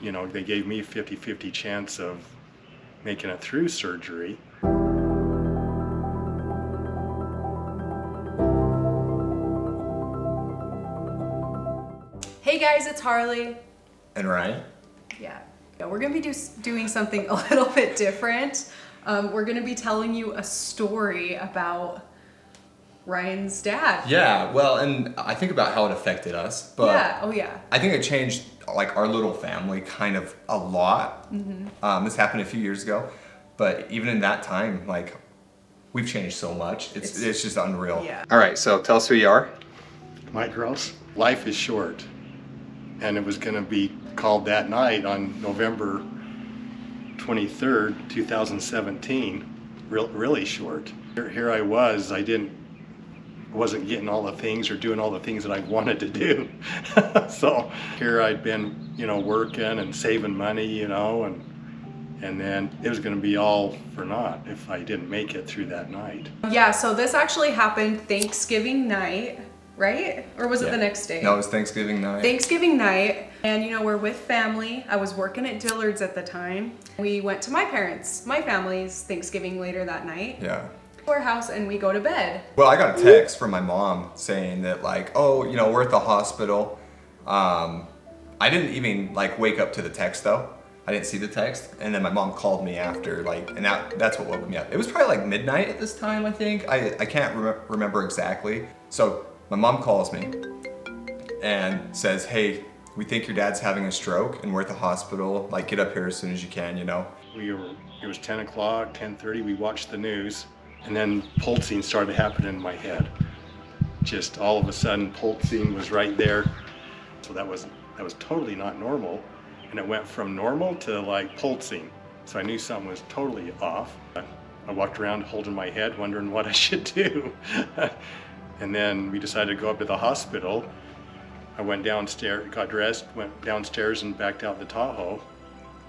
they gave me a 50-50 chance of making it through surgery. Hey guys, it's Harley. And Ryan? Yeah, we're gonna be doing something a little bit different. We're gonna be telling you a story about Ryan's dad. Yeah, well, and I think about how it affected us, but Yeah, oh yeah. I think it changed like our little family kind of a lot. This happened a few years ago, but even in that time, like we've changed so much. It's just unreal. Yeah. All right, so tell us who you are. Mike Gross. Life is short. And it was going to be called that night on November 23rd, 2017. Really short. Here I was. Wasn't getting all the things or doing all the things that I wanted to do. So here I'd been, working and saving money, and then it was going to be all for naught if I didn't make it through that night. Yeah, so this actually happened Thanksgiving night, right? Or was it the next day? No, it was Thanksgiving night. Thanksgiving night, and we're with family. I was working at Dillard's at the time. We went to my family's Thanksgiving later that night. Yeah. Our house, and we go to bed. Well, I got a text from my mom saying that like, oh, we're at the hospital. I didn't even like wake up to the text though. I didn't see the text, and then my mom called me after, and that's what woke me up. It was probably like midnight at this time, I think. I can't remember exactly. So my mom calls me and says, hey, we think your dad's having a stroke and we're at the hospital. Like, get up here as soon as you can, It was 10 o'clock, 10:30, we watched the news, and then pulsing started happening in my head. Just all of a sudden, pulsing was right there. So that was totally not normal. And it went from normal to like pulsing. So I knew something was totally off. I walked around holding my head, wondering what I should do. And then we decided to go up to the hospital. I went downstairs, got dressed, went downstairs and backed out the Tahoe.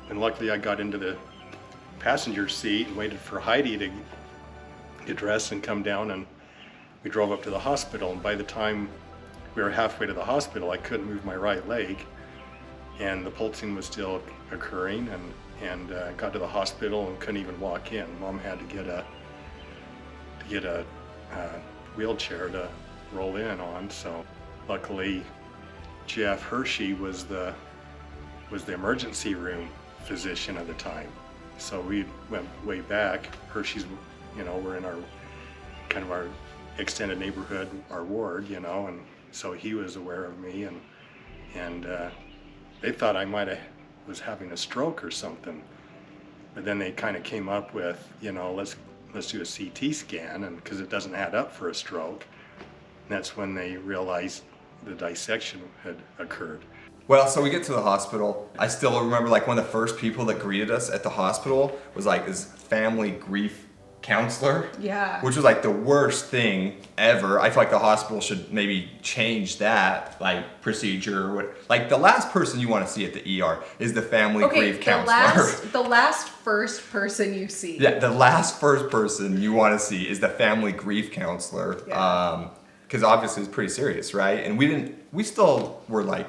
And luckily I got into the passenger seat and waited for Heidi to get dressed and come down, and we drove up to the hospital. And by the time we were halfway to the hospital, I couldn't move my right leg, and the pulsing was still occurring, and got to the hospital and couldn't even walk in. Mom had to get a wheelchair to roll in on. So luckily Jeff Hershey was the emergency room physician at the time. So we went way back. Hershey's, we're in our extended neighborhood, our ward, and so he was aware of me, and they thought I was having a stroke or something. But then they kind of came up with, let's do a CT scan, and because it doesn't add up for a stroke. And that's when they realized the dissection had occurred. Well, so we get to the hospital. I still remember like one of the first people that greeted us at the hospital was like this family grief counselor. Yeah. Which was like the worst thing ever. I feel like the hospital should maybe change that like procedure. Like the last person you want to see at the ER is the family grief counselor. The last first person you see. Yeah, the last first person you want to see is the family grief counselor. Yeah. Because obviously it's pretty serious, right? And we still were like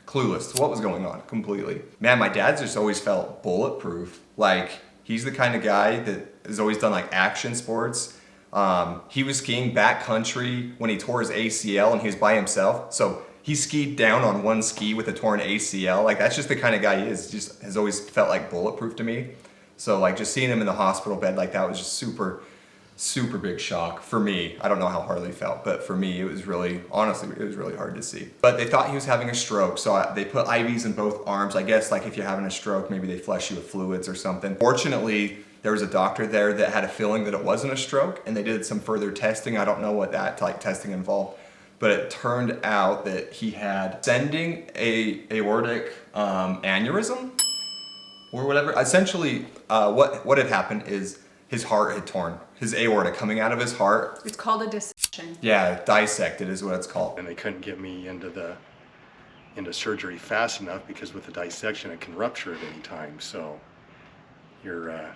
clueless to what was going on completely. Man, my dad's just always felt bulletproof. Like he's the kind of guy that has always done like action sports. He was skiing backcountry when he tore his ACL and he was by himself. So he skied down on one ski with a torn ACL. Like that's just the kind of guy he is. Just has always felt like bulletproof to me. So like just seeing him in the hospital bed like that was just super big shock for me. I don't know how Harley felt, but for me, honestly, it was really hard to see. But they thought he was having a stroke, so they put IVs in both arms. I guess like if you're having a stroke, maybe they flush you with fluids or something. Fortunately, there was a doctor there that had a feeling that it wasn't a stroke, and they did some further testing. I don't know what that like testing involved, but it turned out that he had ascending aortic aneurysm or whatever. Essentially, what had happened is his heart had torn. His aorta coming out of his heart. It's called a dissection. Yeah, dissected is what it's called. And they couldn't get me into surgery fast enough because with the dissection it can rupture at any time. So your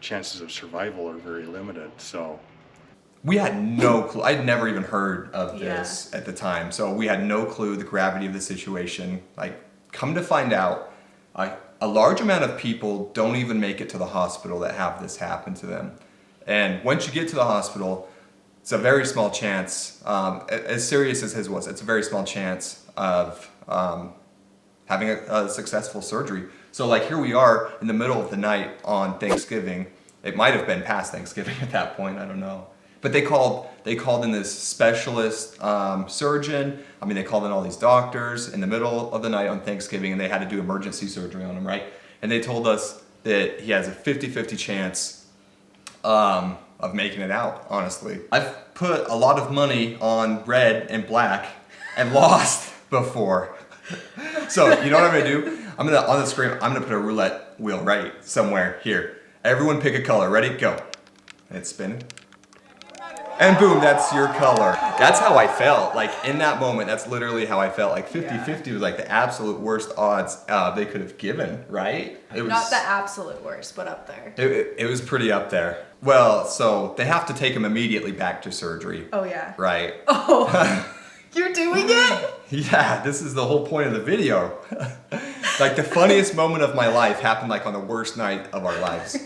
chances of survival are very limited. So we had no clue. I'd never even heard of this at the time. So we had no clue the gravity of the situation. Like, come to find out, A large amount of people don't even make it to the hospital that have this happen to them. And once you get to the hospital, it's a very small chance, as serious as his was, it's a very small chance of having a successful surgery. So like here we are in the middle of the night on Thanksgiving. It might have been past Thanksgiving at that point, I don't know. But they called in this specialist surgeon. I mean, they called in all these doctors in the middle of the night on Thanksgiving, and they had to do emergency surgery on him, right? And they told us that he has a 50-50 chance of making it out, honestly. I've put a lot of money on red and black and lost before. So you know what I'm gonna do? On the screen, I'm gonna put a roulette wheel right somewhere here. Everyone pick a color. Ready? Go. And it's spinning. And boom, that's your color. That's how I felt. Like in that moment, that's literally how I felt. Like 50-50 was like the absolute worst odds they could have given, right? It was, Not the absolute worst, but up there. it was pretty up there. Well, so they have to take him immediately back to surgery. Oh yeah. Right. Oh, you're doing it? Yeah, this is the whole point of the video. Like the funniest moment of my life happened like on the worst night of our lives.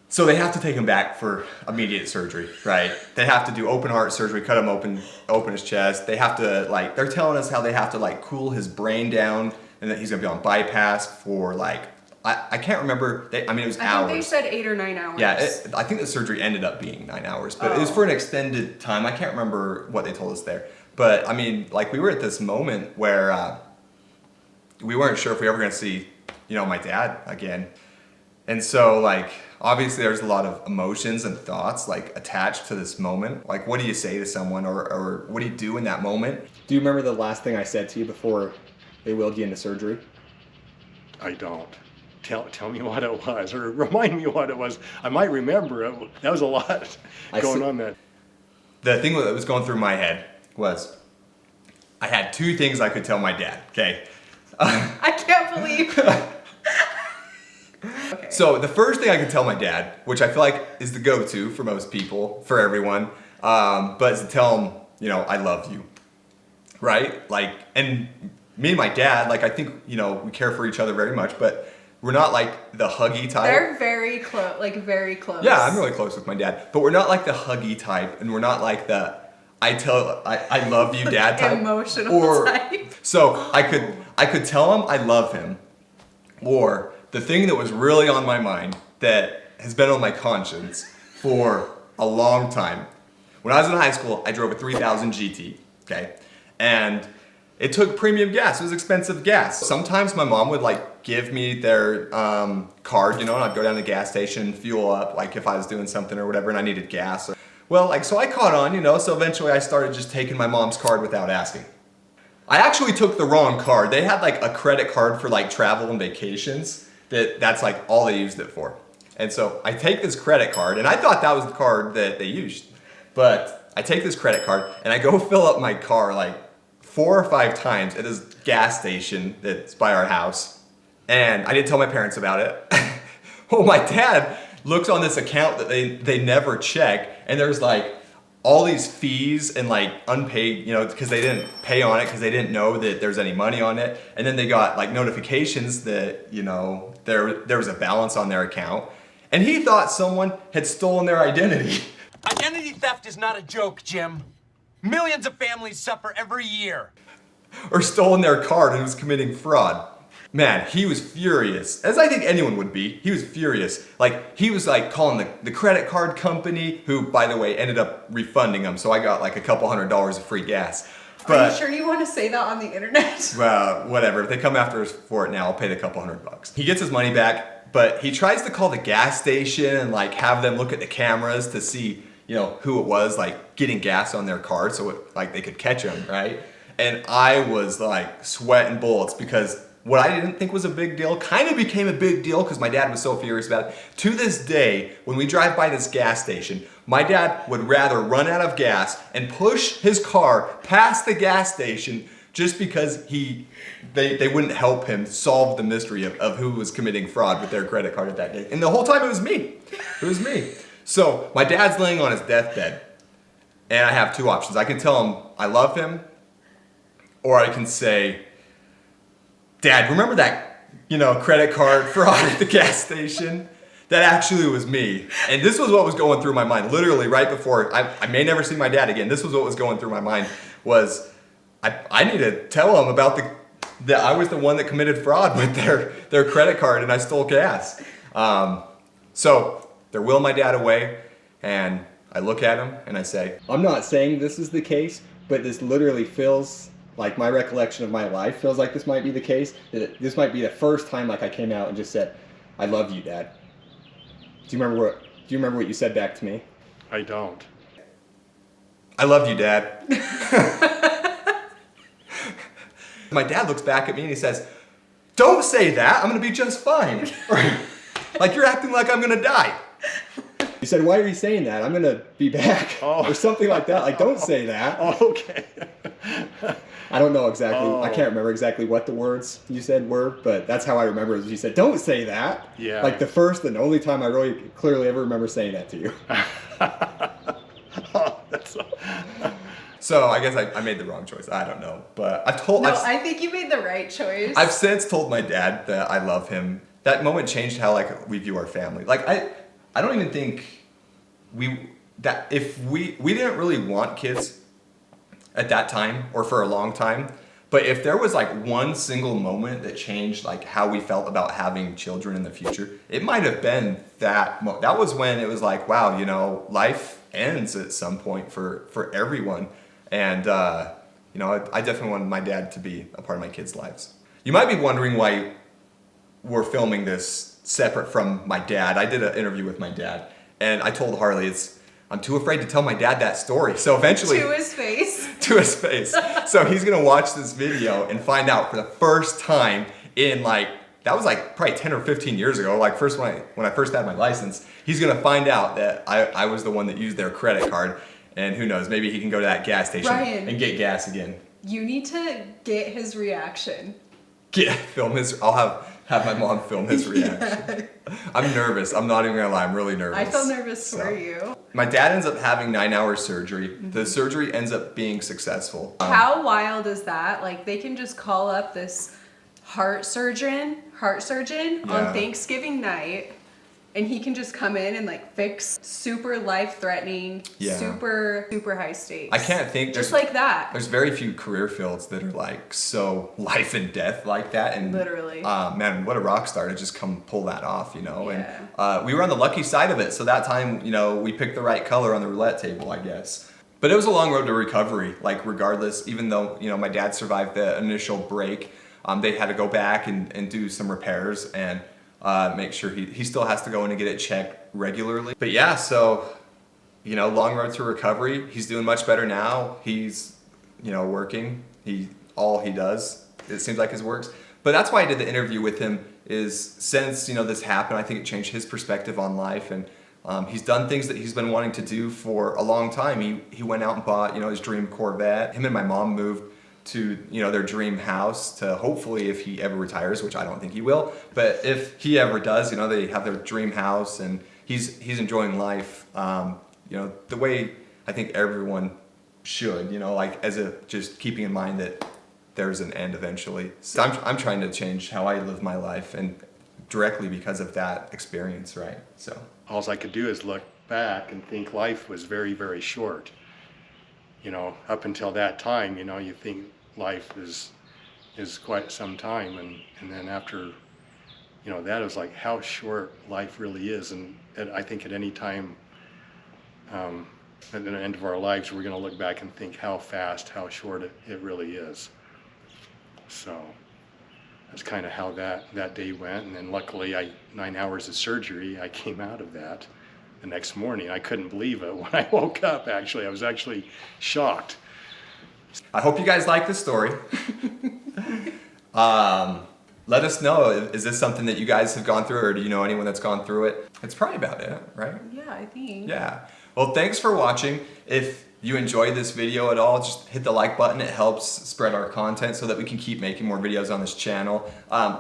So they have to take him back for immediate surgery, right? They have to do open heart surgery, cut him open his chest. They have to like, they're telling us how they have to like cool his brain down and that he's gonna be on bypass for like, I can't remember, it was hours. I think they said 8 or 9 hours. Yeah, I think the surgery ended up being 9 hours, but it was for an extended time. I can't remember what they told us there. But I mean, like we were at this moment where we weren't sure if we were ever gonna see, my dad again. And so like, obviously there's a lot of emotions and thoughts like attached to this moment. Like what do you say to someone or what do you do in that moment? Do you remember the last thing I said to you before they wheeled you into surgery? I don't. Tell me what it was, or remind me what it was. I might remember it. That was a lot going on that. The thing that was going through my head was I had 2 things I could tell my dad, okay? I can't believe. Okay. So the first thing I could tell my dad, which I feel like is the go-to for most people, for everyone, but is to tell him, I love you, right? Like, and me and my dad, like I think, we care for each other very much, but we're not like the huggy type. They're very close, like very close. Yeah, I'm really close with my dad, but we're not like the huggy type, and we're not like the I love you dad type. Emotional type. So I could tell him I love him, or the thing that was really on my mind that has been on my conscience for a long time. When I was in high school, I drove a 3000 GT, okay? And it took premium gas. It was expensive gas. Sometimes my mom would like give me their card, and I'd go down to the gas station and fuel up, like if I was doing something or whatever and I needed gas. Well, like, so I caught on, so eventually I started just taking my mom's card without asking. I actually took the wrong card. They had like a credit card for like travel and vacations. That's like all they used it for. And so I take this credit card, and I thought that was the card that they used. But I take this credit card and I go fill up my car like 4 or 5 times at this gas station that's by our house. And I didn't tell my parents about it. Well, my dad looks on this account that they never check, and there's like all these fees and like unpaid, because they didn't pay on it because they didn't know that there's any money on it. And then they got like notifications that, there was a balance on their account. And he thought someone had stolen their identity. Identity theft is not a joke, Jim. Millions of families suffer every year. Or stolen their card and was committing fraud. Man, he was furious, as I think anyone would be. He was furious. Like, he was like calling the credit card company, who, by the way, ended up refunding him. So I got like a couple $100s of free gas. But, are you sure you want to say that on the internet? Well, whatever. If they come after us for it now, I'll pay the couple $100. He gets his money back, but he tries to call the gas station and like have them look at the cameras to see, who it was like getting gas on their card, so like they could catch him, right? And I was like sweating bullets because what I didn't think was a big deal kind of became a big deal because my dad was so furious about it. To this day, when we drive by this gas station, my dad would rather run out of gas and push his car past the gas station just because they wouldn't help him solve the mystery of who was committing fraud with their credit card at that day. And the whole time it was me. It was me. So my dad's laying on his deathbed, and I have 2 options. I can tell him I love him, or I can say, Dad, remember credit card fraud at the gas station. That actually was me. And this was what was going through my mind. Literally right before, I may never see my dad again. This was what was going through my mind was, I need to tell him about that I was the one that committed fraud with their credit card and I stole gas. So they're wheeling my dad away and I look at him and I say, I'm not saying this is the case, but this literally feels like my recollection of my life feels like this might be the case. That this might be the first time like I came out and just said, I love you, Dad. Do you remember what you said back to me? I don't. I love you, Dad. My dad looks back at me and he says, don't say that, I'm gonna be just fine. Like you're acting like I'm gonna die. You said, why are you saying that? I'm gonna be back. Oh. Or something like that. Like, don't say that. Oh, okay. I don't know exactly. Oh. I can't remember exactly what the words you said were, but that's how I remember it. You said, don't say that. Yeah. Like the first and only time I really clearly ever remember saying that to you. Oh, that's So I guess I made the wrong choice. I don't know. But I think you made the right choice. I've since told my dad that I love him. That moment changed how we view our family. Like I don't even think we didn't really want kids at that time or for a long time. But if there was like one single moment that changed like how we felt about having children in the future, it might have been that was when it was like, wow, life ends at some point for everyone. And I definitely wanted my dad to be a part of my kids' lives. You might be wondering why we're filming this separate from my dad. I did an interview with my dad and I told Harley I'm too afraid to tell my dad that story. So eventually to his face. To his face. So he's gonna watch this video and find out for the first time in that was probably 10 or 15 years ago, when I first had my license. He's gonna find out that I was the one that used their credit card, and who knows, maybe he can go to that gas station Ryan, and get gas again. You need to get his reaction. I'll have my mom film his reaction. Yeah. I'm nervous. I'm not even gonna lie. I'm really nervous. I feel nervous for you. My dad ends up having 9-hour surgery. Mm-hmm. The surgery ends up being successful. How wild is that? Like they can just call up this heart surgeon on Thanksgiving night and he can just come in and fix super life-threatening, super high stakes. I can't think just like that. There's very few career fields that are so life and death like that. And literally, man, what a rock star to just come pull that off, Yeah. And we were on the lucky side of it. So that time, we picked the right color on the roulette table, I guess. But it was a long road to recovery. Regardless, even though my dad survived the initial break, they had to go back and do some repairs and make sure he still has to go in and get it checked regularly. But yeah, so, long road to recovery. He's doing much better now. He's, working. All he does, it seems like his works. But that's why I did the interview with him is since, this happened, I think it changed his perspective on life. And he's done things that he's been wanting to do for a long time. He went out and bought, his dream Corvette. Him and my mom moved to their dream house to hopefully if he ever retires, which I don't think he will, but if he ever does, they have their dream house and he's enjoying life, the way I think everyone should, just keeping in mind that there's an end eventually. So I'm trying to change how I live my life and directly because of that experience, right? So all I could do is look back and think life was very, very short. Up until that time, you think life is quite some time, and then after, that is how short life really is, and I think at any time, at the end of our lives, we're going to look back and think how fast, how short it really is. So that's kind of how that day went, and then luckily 9 hours of surgery, I came out of that. The next morning, I couldn't believe it when I woke up, actually. I was actually shocked. I hope you guys like this story. Let us know, is this something that you guys have gone through or do you know anyone that's gone through it? It's probably about it, right? Yeah, I think. Yeah. Well, thanks for watching. If you enjoyed this video at all, just hit the like button. It helps spread our content so that we can keep making more videos on this channel.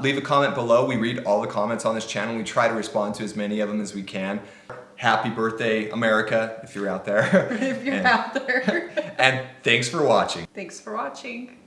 Leave a comment below. We read all the comments on this channel. We try to respond to as many of them as we can. Happy birthday, America, if you're out there. If you're out there. And thanks for watching. Thanks for watching.